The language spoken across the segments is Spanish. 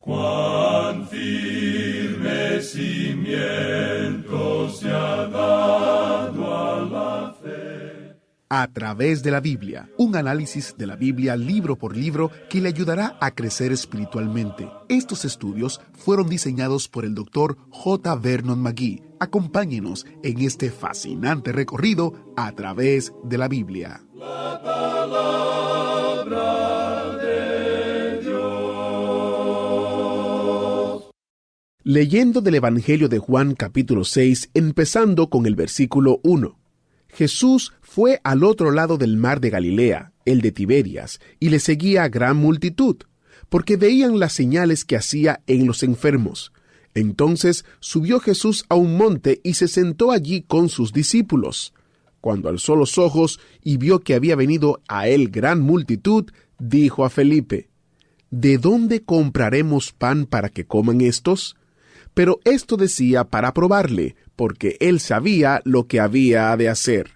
Cuán firme cimiento se ha dado a la fe. A través de la Biblia, un análisis de la Biblia libro por libro que le ayudará a crecer espiritualmente. Estos estudios fueron diseñados por el Dr. J. Vernon McGee. Acompáñenos en este fascinante recorrido a través de la Biblia. La palabra de Dios. Leyendo del Evangelio de Juan capítulo 6, empezando con el versículo 1. Jesús fue al otro lado del mar de Galilea, el de Tiberias, y le seguía gran multitud, porque veían las señales que hacía en los enfermos. Entonces subió Jesús a un monte y se sentó allí con sus discípulos. Cuando alzó los ojos y vio que había venido a él gran multitud, dijo a Felipe: ¿De dónde compraremos pan para que coman estos? Pero esto decía para probarle, porque él sabía lo que había de hacer.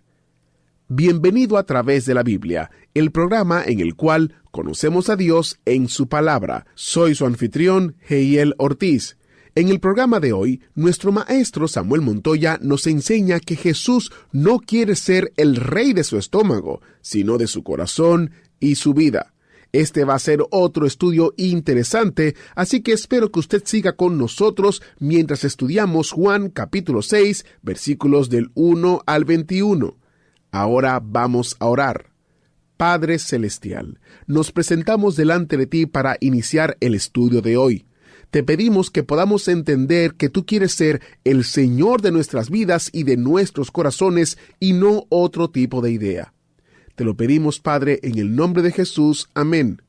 Bienvenido a través de la Biblia, el programa en el cual conocemos a Dios en su palabra. Soy su anfitrión, Heiel Ortiz. En el programa de hoy, nuestro maestro Samuel Montoya nos enseña que Jesús no quiere ser el rey de su estómago, sino de su corazón y su vida. Este va a ser otro estudio interesante, así que espero que usted siga con nosotros mientras estudiamos Juan capítulo 6, versículos del 1 al 21. Ahora vamos a orar. Padre Celestial, nos presentamos delante de ti para iniciar el estudio de hoy. Te pedimos que podamos entender que tú quieres ser el Señor de nuestras vidas y de nuestros corazones y no otro tipo de idea. Te lo pedimos, Padre, en el nombre de Jesús. Amén.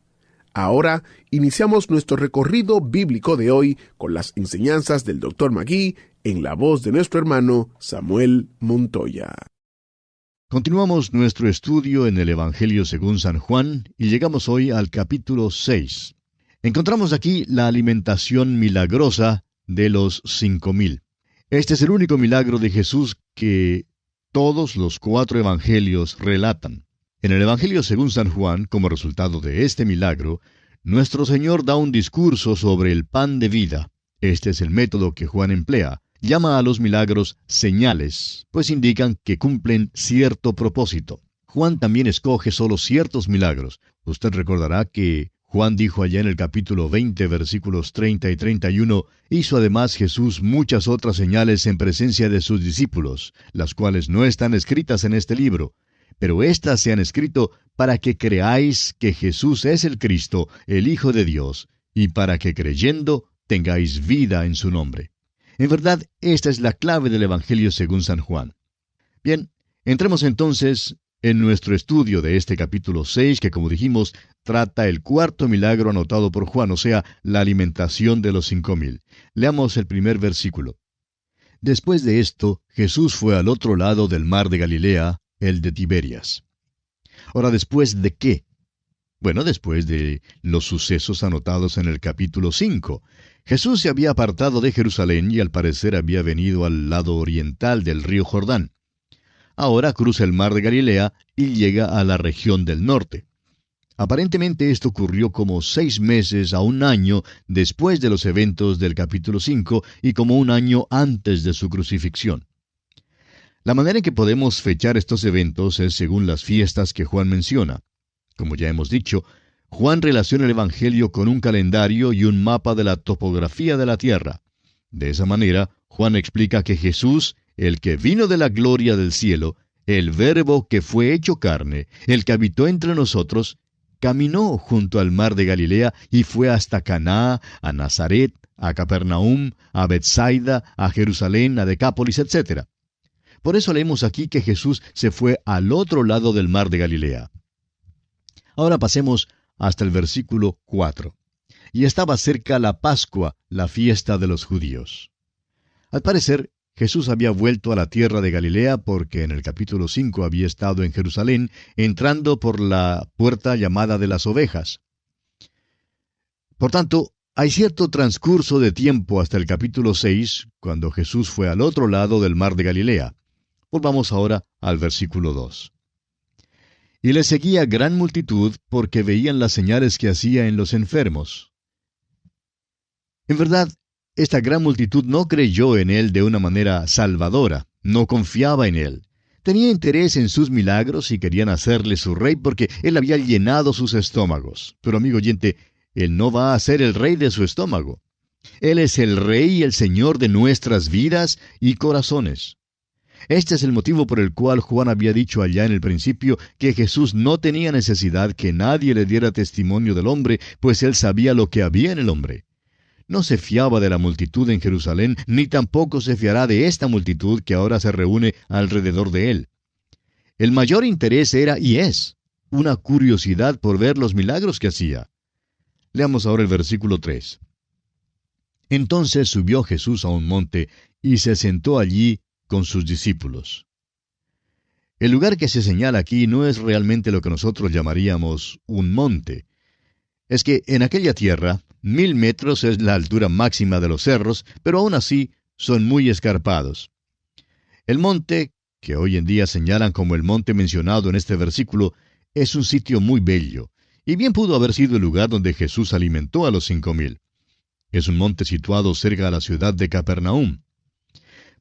Ahora iniciamos nuestro recorrido bíblico de hoy con las enseñanzas del Dr. McGee en la voz de nuestro hermano Samuel Montoya. Continuamos nuestro estudio en el Evangelio según San Juan y llegamos hoy al capítulo 6. Encontramos aquí la alimentación milagrosa de los 5,000. Este es el único milagro de Jesús que todos los 4 evangelios relatan. En el Evangelio según San Juan, como resultado de este milagro, nuestro Señor da un discurso sobre el pan de vida. Este es el método que Juan emplea. Llama a los milagros señales, pues indican que cumplen cierto propósito. Juan también escoge solo ciertos milagros. Usted recordará que Juan dijo allá en el capítulo 20, versículos 30 y 31, hizo además Jesús muchas otras señales en presencia de sus discípulos, las cuales no están escritas en este libro, pero éstas se han escrito para que creáis que Jesús es el Cristo, el Hijo de Dios, y para que creyendo tengáis vida en su nombre. En verdad, esta es la clave del Evangelio según San Juan. Bien, entremos entonces en nuestro estudio de este capítulo 6, que como dijimos, trata el 4º milagro anotado por Juan, o sea, la alimentación de los 5,000. Leamos el primer versículo. Después de esto, Jesús fue al otro lado del mar de Galilea, el de Tiberias. Ahora, ¿después de qué? Bueno, después de los sucesos anotados en el capítulo 5. Jesús se había apartado de Jerusalén y al parecer había venido al lado oriental del río Jordán. Ahora cruza el mar de Galilea y llega a la región del norte. Aparentemente esto ocurrió como 6 meses a 1 año después de los eventos del capítulo 5 y como 1 año antes de su crucifixión. La manera en que podemos fechar estos eventos es según las fiestas que Juan menciona. Como ya hemos dicho, Juan relaciona el Evangelio con un calendario y un mapa de la topografía de la tierra. De esa manera, Juan explica que Jesús, el que vino de la gloria del cielo, el Verbo que fue hecho carne, el que habitó entre nosotros, caminó junto al mar de Galilea y fue hasta Caná, a Nazaret, a Capernaum, a Betsaida, a Jerusalén, a Decápolis, etc. Por eso leemos aquí que Jesús se fue al otro lado del mar de Galilea. Ahora pasemos hasta el versículo 4. Y estaba cerca la Pascua, la fiesta de los judíos. Al parecer, Jesús había vuelto a la tierra de Galilea porque en el capítulo 5 había estado en Jerusalén, entrando por la puerta llamada de las ovejas. Por tanto, hay cierto transcurso de tiempo hasta el capítulo 6, cuando Jesús fue al otro lado del mar de Galilea. Volvamos ahora al versículo 2. Y le seguía gran multitud porque veían las señales que hacía en los enfermos. En verdad, esta gran multitud no creyó en él de una manera salvadora, no confiaba en él. Tenía interés en sus milagros y querían hacerle su rey porque él había llenado sus estómagos. Pero amigo oyente, él no va a ser el rey de su estómago. Él es el rey y el señor de nuestras vidas y corazones. Este es el motivo por el cual Juan había dicho allá en el principio que Jesús no tenía necesidad que nadie le diera testimonio del hombre, pues él sabía lo que había en el hombre. No se fiaba de la multitud en Jerusalén, ni tampoco se fiará de esta multitud que ahora se reúne alrededor de él. El mayor interés era y es una curiosidad por ver los milagros que hacía. Leamos ahora el versículo 3. Entonces subió Jesús a un monte y se sentó allí con sus discípulos. El lugar que se señala aquí no es realmente lo que nosotros llamaríamos un monte. Es que en aquella tierra, 1000 metros es la altura máxima de los cerros, pero aún así son muy escarpados. El monte, que hoy en día señalan como el monte mencionado en este versículo, es un sitio muy bello, y bien pudo haber sido el lugar donde Jesús alimentó a los 5000. Es un monte situado cerca de la ciudad de Capernaum.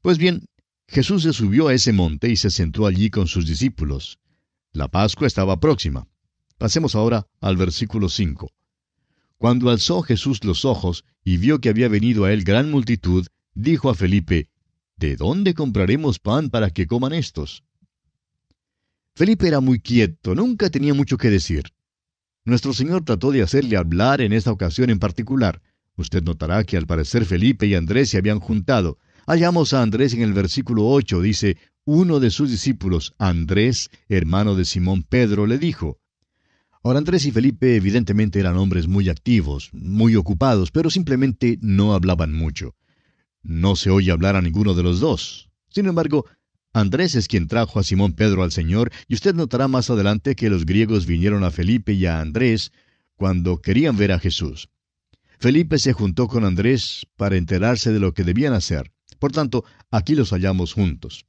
Pues bien, Jesús se subió a ese monte y se sentó allí con sus discípulos. La Pascua estaba próxima. Pasemos ahora al versículo 5. Cuando alzó Jesús los ojos y vio que había venido a él gran multitud, dijo a Felipe, ¿de dónde compraremos pan para que coman estos? Felipe era muy quieto, nunca tenía mucho que decir. Nuestro Señor trató de hacerle hablar en esta ocasión en particular. Usted notará que al parecer Felipe y Andrés se habían juntado. Hallamos a Andrés en el versículo 8, dice, uno de sus discípulos, Andrés, hermano de Simón Pedro, le dijo. Ahora Andrés y Felipe evidentemente eran hombres muy activos, muy ocupados, pero simplemente no hablaban mucho. No se oye hablar a ninguno de los dos. Sin embargo, Andrés es quien trajo a Simón Pedro al Señor, y usted notará más adelante que los griegos vinieron a Felipe y a Andrés cuando querían ver a Jesús. Felipe se juntó con Andrés para enterarse de lo que debían hacer. Por tanto, aquí los hallamos juntos.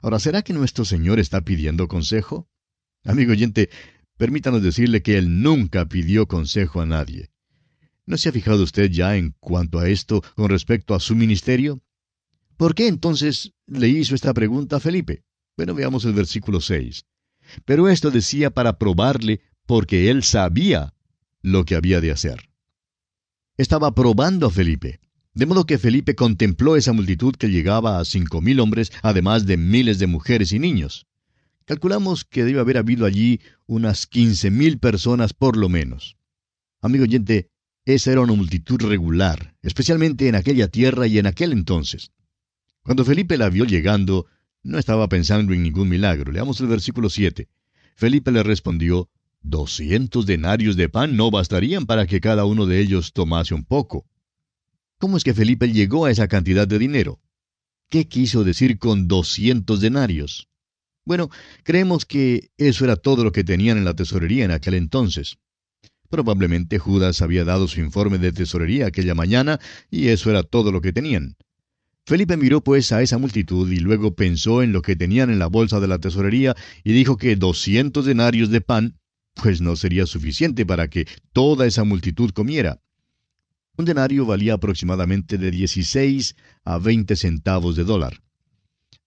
Ahora, ¿será que nuestro Señor está pidiendo consejo? Amigo oyente, permítanos decirle que Él nunca pidió consejo a nadie. ¿No se ha fijado usted ya en cuanto a esto con respecto a su ministerio? ¿Por qué entonces le hizo esta pregunta a Felipe? Bueno, veamos el versículo 6. Pero esto decía para probarle, porque Él sabía lo que había de hacer. Estaba probando a Felipe. De modo que Felipe contempló esa multitud que llegaba a 5000 hombres, además de miles de mujeres y niños. Calculamos que debe haber habido allí unas 15,000 personas por lo menos. Amigo oyente, esa era una multitud regular, especialmente en aquella tierra y en aquel entonces. Cuando Felipe la vio llegando, no estaba pensando en ningún milagro. Leamos el versículo 7. Felipe le respondió, 200 denarios de pan no bastarían para que cada uno de ellos tomase un poco. ¿Cómo es que Felipe llegó a esa cantidad de dinero? ¿Qué quiso decir con 200 denarios? Bueno, creemos que eso era todo lo que tenían en la tesorería en aquel entonces. Probablemente Judas había dado su informe de tesorería aquella mañana y eso era todo lo que tenían. Felipe miró pues a esa multitud y luego pensó en lo que tenían en la bolsa de la tesorería y dijo que 200 denarios de pan pues no sería suficiente para que toda esa multitud comiera. Un denario valía aproximadamente de 16 a 20 centavos de dólar.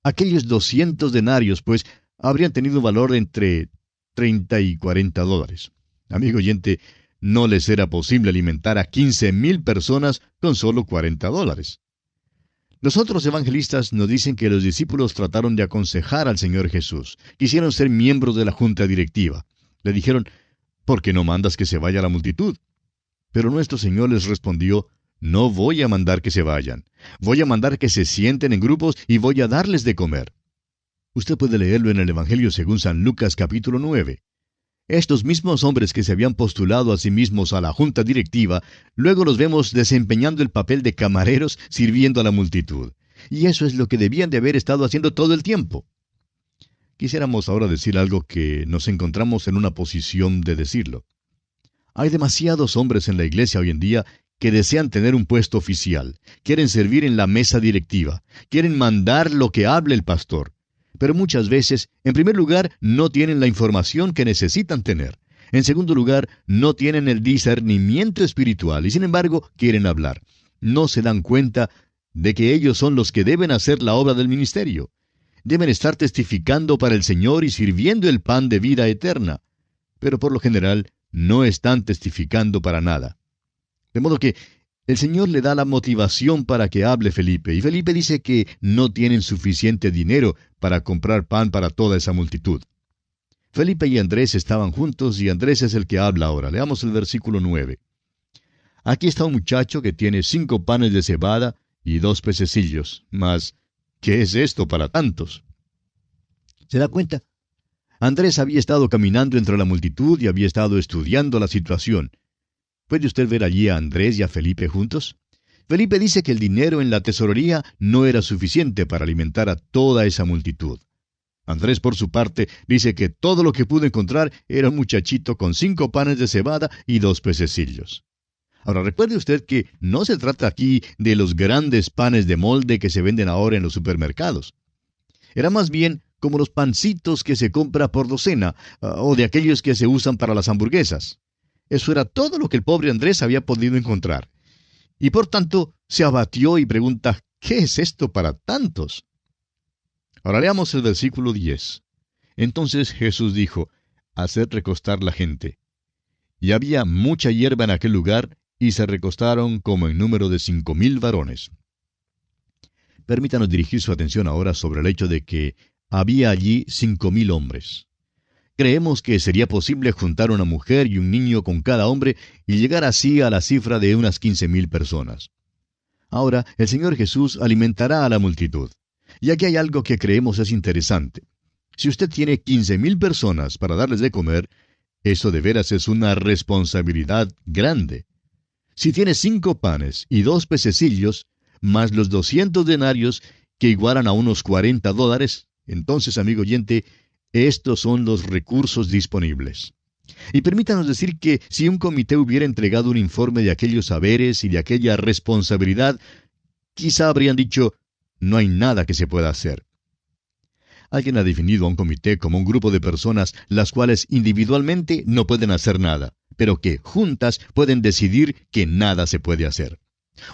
Aquellos 200 denarios, pues, habrían tenido un valor entre 30 y 40 dólares. Amigo oyente, no les era posible alimentar a 15,000 personas con solo 40 dólares. Los otros evangelistas nos dicen que los discípulos trataron de aconsejar al Señor Jesús. Quisieron ser miembros de la junta directiva. Le dijeron, ¿por qué no mandas que se vaya la multitud? Pero nuestro Señor les respondió, no voy a mandar que se vayan. Voy a mandar que se sienten en grupos y voy a darles de comer. Usted puede leerlo en el Evangelio según San Lucas capítulo 9. Estos mismos hombres que se habían postulado a sí mismos a la junta directiva, luego los vemos desempeñando el papel de camareros sirviendo a la multitud. Y eso es lo que debían de haber estado haciendo todo el tiempo. Quisiéramos ahora decir algo que nos encontramos en una posición de decirlo. Hay demasiados hombres en la iglesia hoy en día que desean tener un puesto oficial, quieren servir en la mesa directiva, quieren mandar lo que hable el pastor. Pero muchas veces, en primer lugar, no tienen la información que necesitan tener. En segundo lugar, no tienen el discernimiento espiritual y sin embargo quieren hablar. No se dan cuenta de que ellos son los que deben hacer la obra del ministerio. Deben estar testificando para el Señor y sirviendo el pan de vida eterna. Pero por lo general, no están testificando para nada. De modo que el Señor le da la motivación para que hable Felipe, y Felipe dice que no tienen suficiente dinero para comprar pan para toda esa multitud. Felipe y Andrés estaban juntos y Andrés es el que habla ahora. Leamos el versículo 9. Aquí está un muchacho que tiene 5 panes de cebada y 2 pececillos. Mas, ¿qué es esto para tantos? ¿Se da cuenta? Andrés había estado caminando entre la multitud y había estado estudiando la situación. ¿Puede usted ver allí a Andrés y a Felipe juntos? Felipe dice que el dinero en la tesorería no era suficiente para alimentar a toda esa multitud. Andrés, por su parte, dice que todo lo que pudo encontrar era un muchachito con 5 panes de cebada y 2 pececillos. Ahora, recuerde usted que no se trata aquí de los grandes panes de molde que se venden ahora en los supermercados. Era más bien como los pancitos que se compra por docena, o de aquellos que se usan para las hamburguesas. Eso era todo lo que el pobre Andrés había podido encontrar. Y por tanto, se abatió y pregunta, ¿qué es esto para tantos? Ahora leamos el versículo 10. Entonces Jesús dijo, haced recostar la gente. Y había mucha hierba en aquel lugar, y se recostaron como en número de 5,000 varones. Permítanos dirigir su atención ahora sobre el hecho de que había allí 5,000 hombres. Creemos que sería posible juntar una mujer y un niño con cada hombre y llegar así a la cifra de unas 15,000 personas. Ahora, el Señor Jesús alimentará a la multitud. Y aquí hay algo que creemos es interesante. Si usted tiene 15,000 personas para darles de comer, eso de veras es una responsabilidad grande. Si tiene 5 panes y 2 pececillos, más los 200 denarios, que igualan a unos $40, entonces, amigo oyente, estos son los recursos disponibles. Y permítanos decir que si un comité hubiera entregado un informe de aquellos saberes y de aquella responsabilidad, quizá habrían dicho, no hay nada que se pueda hacer. Alguien ha definido a un comité como un grupo de personas las cuales individualmente no pueden hacer nada, pero que juntas pueden decidir que nada se puede hacer.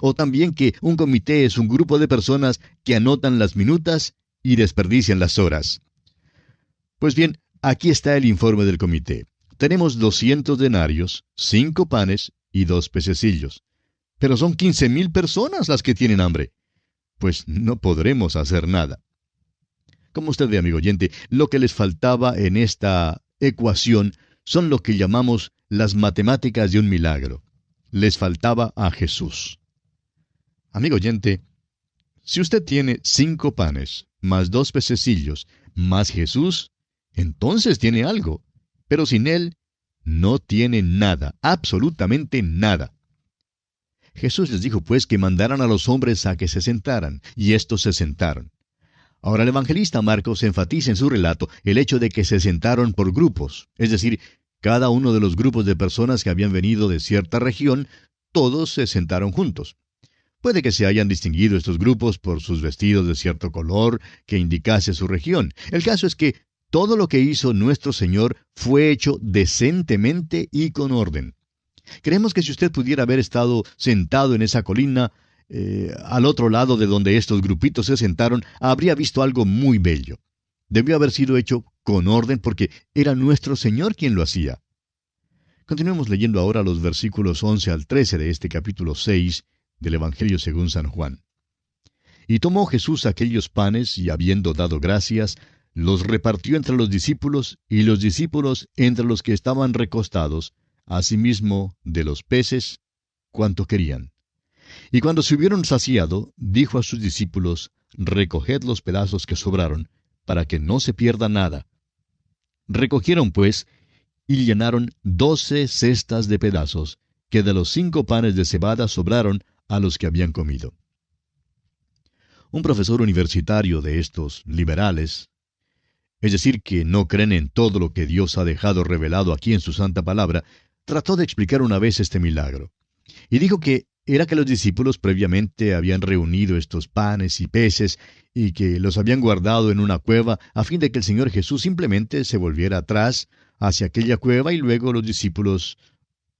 O también que un comité es un grupo de personas que anotan las minutas y desperdician las horas. Pues bien, aquí está el informe del comité. Tenemos 200 denarios, 5 panes y 2 pececillos. Pero son 15,000 personas las que tienen hambre. Pues no podremos hacer nada. Como usted ve, amigo oyente, lo que les faltaba en esta ecuación son lo que llamamos las matemáticas de un milagro. Les faltaba a Jesús. Amigo oyente, si usted tiene 5 panes, más 2 pececillos, más Jesús, entonces tiene algo. Pero sin Él, no tiene nada, absolutamente nada. Jesús les dijo pues que mandaran a los hombres a que se sentaran, y estos se sentaron. Ahora el evangelista Marcos enfatiza en su relato el hecho de que se sentaron por grupos, es decir, cada uno de los grupos de personas que habían venido de cierta región, todos se sentaron juntos. Puede que se hayan distinguido estos grupos por sus vestidos de cierto color que indicase su región. El caso es que todo lo que hizo nuestro Señor fue hecho decentemente y con orden. Creemos que si usted pudiera haber estado sentado en esa colina, al otro lado de donde estos grupitos se sentaron, habría visto algo muy bello. Debió haber sido hecho con orden porque era nuestro Señor quien lo hacía. Continuemos leyendo ahora los versículos 11 al 13 de este capítulo 6 del Evangelio según San Juan. Y tomó Jesús aquellos panes y habiendo dado gracias, los repartió entre los discípulos y los discípulos entre los que estaban recostados, asimismo de los peces, cuanto querían. Y cuando se hubieron saciado, dijo a sus discípulos, recoged los pedazos que sobraron, para que no se pierda nada. Recogieron pues, y llenaron 12 cestas de pedazos, que de los 5 panes de cebada sobraron a los que habían comido. Un profesor universitario de estos liberales, es decir, que no creen en todo lo que Dios ha dejado revelado aquí en su santa palabra, trató de explicar una vez este milagro. Y dijo que era que los discípulos previamente habían reunido estos panes y peces y que los habían guardado en una cueva a fin de que el Señor Jesús simplemente se volviera atrás, hacia aquella cueva y luego los discípulos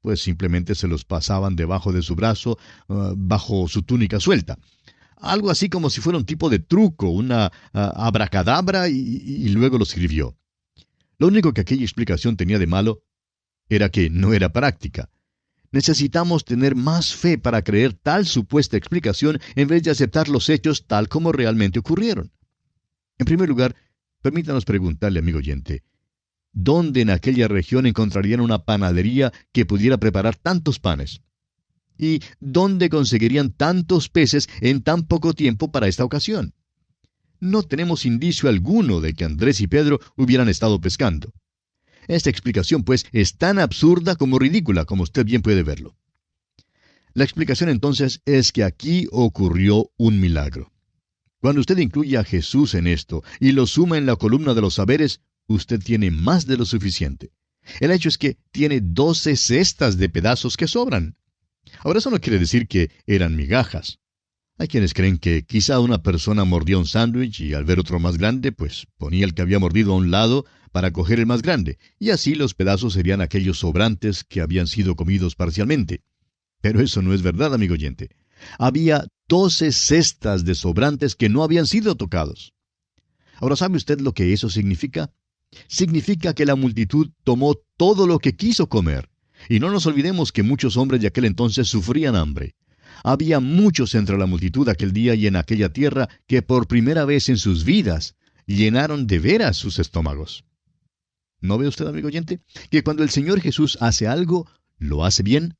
pues simplemente se los pasaban debajo de su brazo, bajo su túnica suelta. Algo así como si fuera un tipo de truco, una abracadabra, y luego lo escribió. Lo único que aquella explicación tenía de malo era que no era práctica. Necesitamos tener más fe para creer tal supuesta explicación en vez de aceptar los hechos tal como realmente ocurrieron. En primer lugar, permítanos preguntarle, amigo oyente, ¿dónde en aquella región encontrarían una panadería que pudiera preparar tantos panes? ¿Y dónde conseguirían tantos peces en tan poco tiempo para esta ocasión? No tenemos indicio alguno de que Andrés y Pedro hubieran estado pescando. Esta explicación, pues, es tan absurda como ridícula, como usted bien puede verlo. La explicación entonces es que aquí ocurrió un milagro. Cuando usted incluye a Jesús en esto y lo suma en la columna de los saberes, usted tiene más de lo suficiente. El hecho es que tiene 12 cestas de pedazos que sobran. Ahora, eso no quiere decir que eran migajas. Hay quienes creen que quizá una persona mordía un sándwich y al ver otro más grande, pues ponía el que había mordido a un lado para coger el más grande, y así los pedazos serían aquellos sobrantes que habían sido comidos parcialmente. Pero eso no es verdad, amigo oyente. Había 12 cestas de sobrantes que no habían sido tocados. Ahora, ¿sabe usted lo que eso significa? Significa que la multitud tomó todo lo que quiso comer. Y no nos olvidemos que muchos hombres de aquel entonces sufrían hambre. Había muchos entre la multitud aquel día y en aquella tierra que por primera vez en sus vidas llenaron de veras sus estómagos. ¿No ve usted, amigo oyente, que cuando el Señor Jesús hace algo, lo hace bien?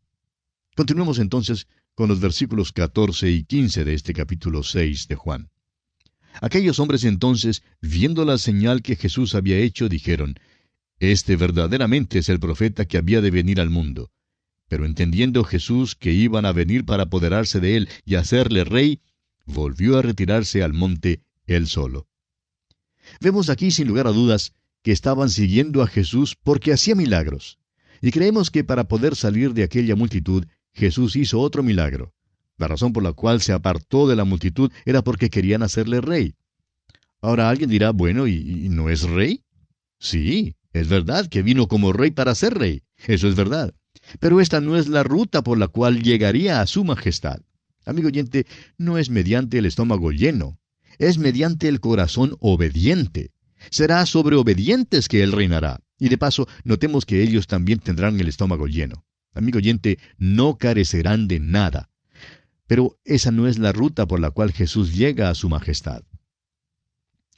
Continuemos entonces con los versículos 14 y 15 de este capítulo 6 de Juan. Aquellos hombres entonces, viendo la señal que Jesús había hecho, dijeron: «Este verdaderamente es el profeta que había de venir al mundo». Pero entendiendo Jesús que iban a venir para apoderarse de él y hacerle rey, volvió a retirarse al monte él solo. Vemos aquí, sin lugar a dudas, que estaban siguiendo a Jesús porque hacía milagros. Y creemos que para poder salir de aquella multitud, Jesús hizo otro milagro. La razón por la cual se apartó de la multitud era porque querían hacerle rey. Ahora alguien dirá, bueno, ¿y no es rey? Sí, es verdad que vino como rey para ser rey. Eso es verdad. Pero esta no es la ruta por la cual llegaría a su majestad. Amigo oyente, no es mediante el estómago lleno. Es mediante el corazón obediente. Será sobre obedientes que él reinará. Y de paso, notemos que ellos también tendrán el estómago lleno. Amigo oyente, no carecerán de nada. Pero esa no es la ruta por la cual Jesús llega a su majestad.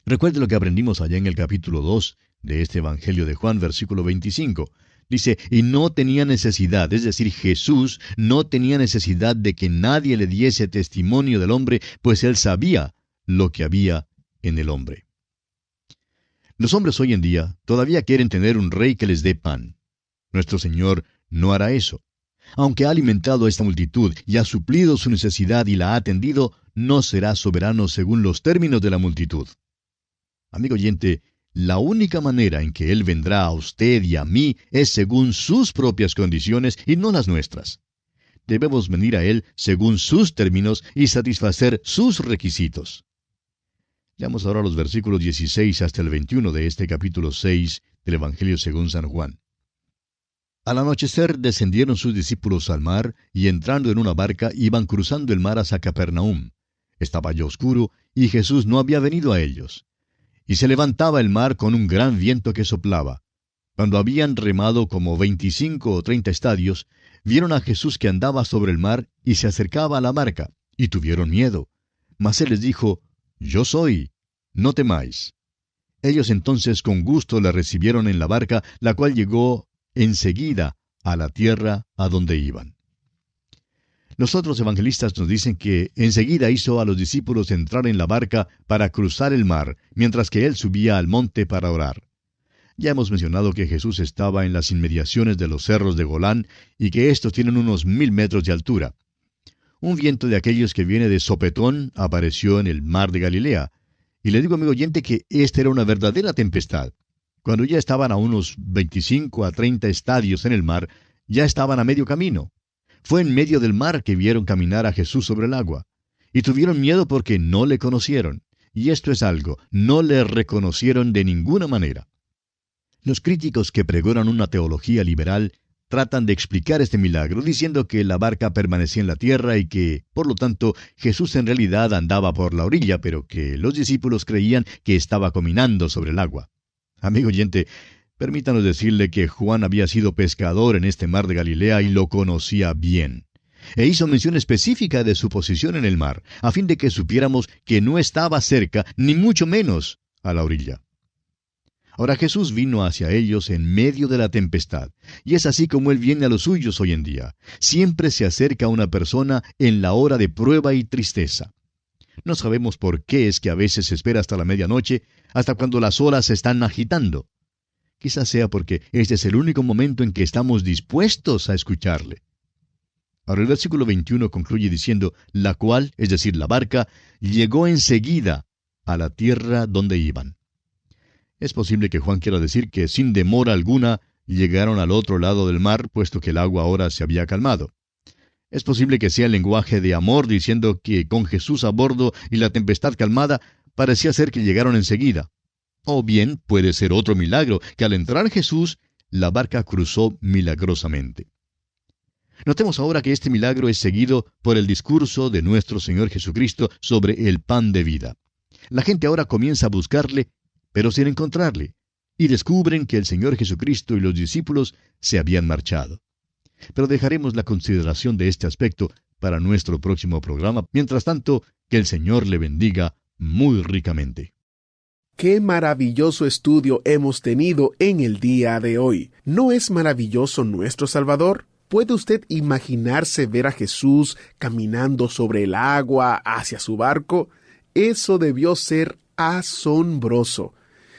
Recuerde lo que aprendimos allá en el capítulo 2 de este Evangelio de Juan, versículo 25. Dice, y no tenía necesidad, es decir, Jesús no tenía necesidad de que nadie le diese testimonio del hombre, pues él sabía lo que había en el hombre. Los hombres hoy en día todavía quieren tener un rey que les dé pan. Nuestro Señor no hará eso. Aunque ha alimentado a esta multitud y ha suplido su necesidad y la ha atendido, no será soberano según los términos de la multitud. Amigo oyente, la única manera en que Él vendrá a usted y a mí es según sus propias condiciones y no las nuestras. Debemos venir a Él según sus términos y satisfacer sus requisitos. Leamos ahora los versículos 16 hasta el 21 de este capítulo 6 del Evangelio según San Juan. Al anochecer descendieron sus discípulos al mar y entrando en una barca iban cruzando el mar hacia Capernaum. Estaba ya oscuro y Jesús no había venido a ellos. Y se levantaba el mar con un gran viento que soplaba. Cuando habían remado como 25 o 30 estadios, vieron a Jesús que andaba sobre el mar y se acercaba a la barca, y tuvieron miedo. Mas él les dijo, «Yo soy, no temáis». Ellos entonces con gusto le recibieron en la barca, la cual llegó enseguida a la tierra a donde iban. Los otros evangelistas nos dicen que enseguida hizo a los discípulos entrar en la barca para cruzar el mar, mientras que él subía al monte para orar. Ya hemos mencionado que Jesús estaba en las inmediaciones de los cerros de Golán y que estos tienen unos 1000 metros de altura. Un viento de aquellos que viene de sopetón apareció en el mar de Galilea. Y le digo, amigo oyente, que esta era una verdadera tempestad. Cuando ya estaban a unos 25 a 30 estadios en el mar, ya estaban a medio camino. Fue en medio del mar que vieron caminar a Jesús sobre el agua. Y tuvieron miedo porque no le conocieron. Y esto es algo, no le reconocieron de ninguna manera. Los críticos que pregonan una teología liberal tratan de explicar este milagro diciendo que la barca permanecía en la tierra y que, por lo tanto, Jesús en realidad andaba por la orilla, pero que los discípulos creían que estaba caminando sobre el agua. Amigo oyente, permítanos decirle que Juan había sido pescador en este mar de Galilea y lo conocía bien. E hizo mención específica de su posición en el mar, a fin de que supiéramos que no estaba cerca, ni mucho menos a la orilla. Ahora Jesús vino hacia ellos en medio de la tempestad, y es así como Él viene a los suyos hoy en día. Siempre se acerca a una persona en la hora de prueba y tristeza. No sabemos por qué es que a veces se espera hasta la medianoche, hasta cuando las olas se están agitando. Quizás sea porque este es el único momento en que estamos dispuestos a escucharle. Ahora el versículo 21 concluye diciendo, la cual, es decir, la barca, llegó enseguida a la tierra donde iban. Es posible que Juan quiera decir que sin demora alguna llegaron al otro lado del mar, puesto que el agua ahora se había calmado. Es posible que sea el lenguaje de amor diciendo que con Jesús a bordo y la tempestad calmada parecía ser que llegaron enseguida. O bien puede ser otro milagro, que al entrar Jesús, la barca cruzó milagrosamente. Notemos ahora que este milagro es seguido por el discurso de nuestro Señor Jesucristo sobre el pan de vida. La gente ahora comienza a buscarle, pero sin encontrarle, y descubren que el Señor Jesucristo y los discípulos se habían marchado. Pero dejaremos la consideración de este aspecto para nuestro próximo programa. Mientras tanto, que el Señor le bendiga muy ricamente. ¡Qué maravilloso estudio hemos tenido en el día de hoy! ¿No es maravilloso nuestro Salvador? ¿Puede usted imaginarse ver a Jesús caminando sobre el agua hacia su barco? Eso debió ser asombroso.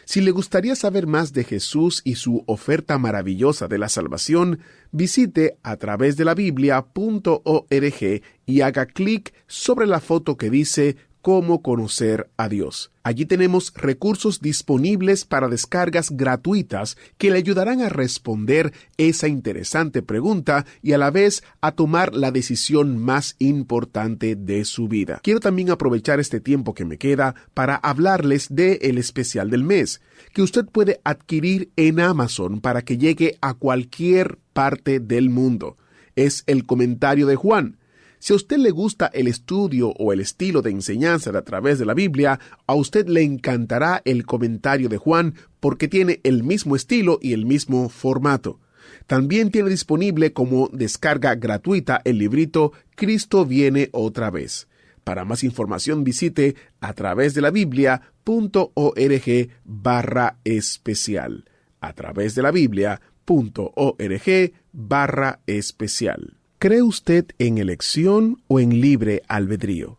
Si le gustaría saber más de Jesús y su oferta maravillosa de la salvación, visite a través de la Biblia.org y haga clic sobre la foto que dice Cómo conocer a Dios. Allí tenemos recursos disponibles para descargas gratuitas que le ayudarán a responder esa interesante pregunta y a la vez a tomar la decisión más importante de su vida. Quiero también aprovechar este tiempo que me queda para hablarles del especial del mes, que usted puede adquirir en Amazon para que llegue a cualquier parte del mundo. Es el comentario de Juan. Si a usted le gusta el estudio o el estilo de enseñanza de a través de la Biblia, a usted le encantará el comentario de Juan porque tiene el mismo estilo y el mismo formato. También tiene disponible como descarga gratuita el librito Cristo viene otra vez. Para más información visite a través de la Biblia.org/especial. A través de la Biblia.org/especial. ¿Cree usted en elección o en libre albedrío?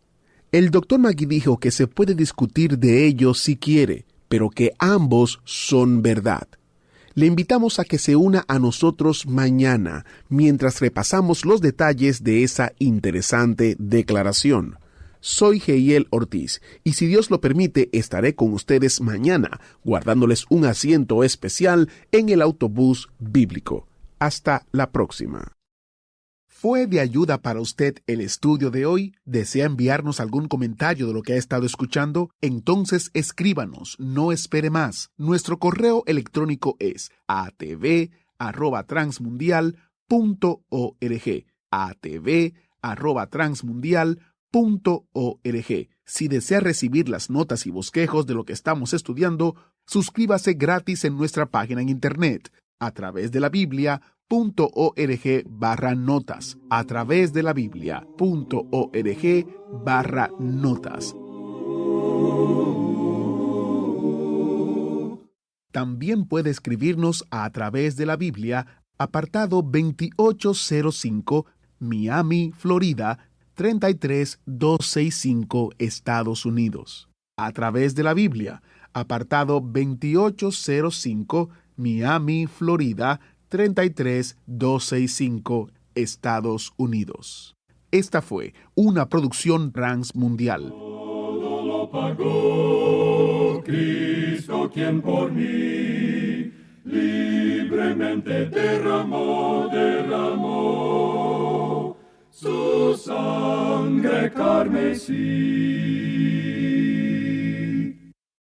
El Dr. Magui dijo que se puede discutir de ello si quiere, pero que ambos son verdad. Le invitamos a que se una a nosotros mañana, mientras repasamos los detalles de esa interesante declaración. Soy Geiel Ortiz, y si Dios lo permite, estaré con ustedes mañana, guardándoles un asiento especial en el autobús bíblico. Hasta la próxima. ¿Fue de ayuda para usted el estudio de hoy? ¿Desea enviarnos algún comentario de lo que ha estado escuchando? Entonces escríbanos, no espere más. Nuestro correo electrónico es atv@transmundial.org. atv@transmundial.org. Si desea recibir las notas y bosquejos de lo que estamos estudiando, suscríbase gratis en nuestra página en internet, a través de la Biblia.org/notas, a través de la Biblia.org/notas. También puede escribirnos a través de la Biblia, apartado 2805, Miami, Florida, 33265, Estados Unidos. A través de la Biblia, apartado 2805, Miami, Florida, 33265, Estados Unidos. Esta fue una producción Transmundial. Todo lo pagó Cristo, quien por mí libremente derramó su sangre carmesí.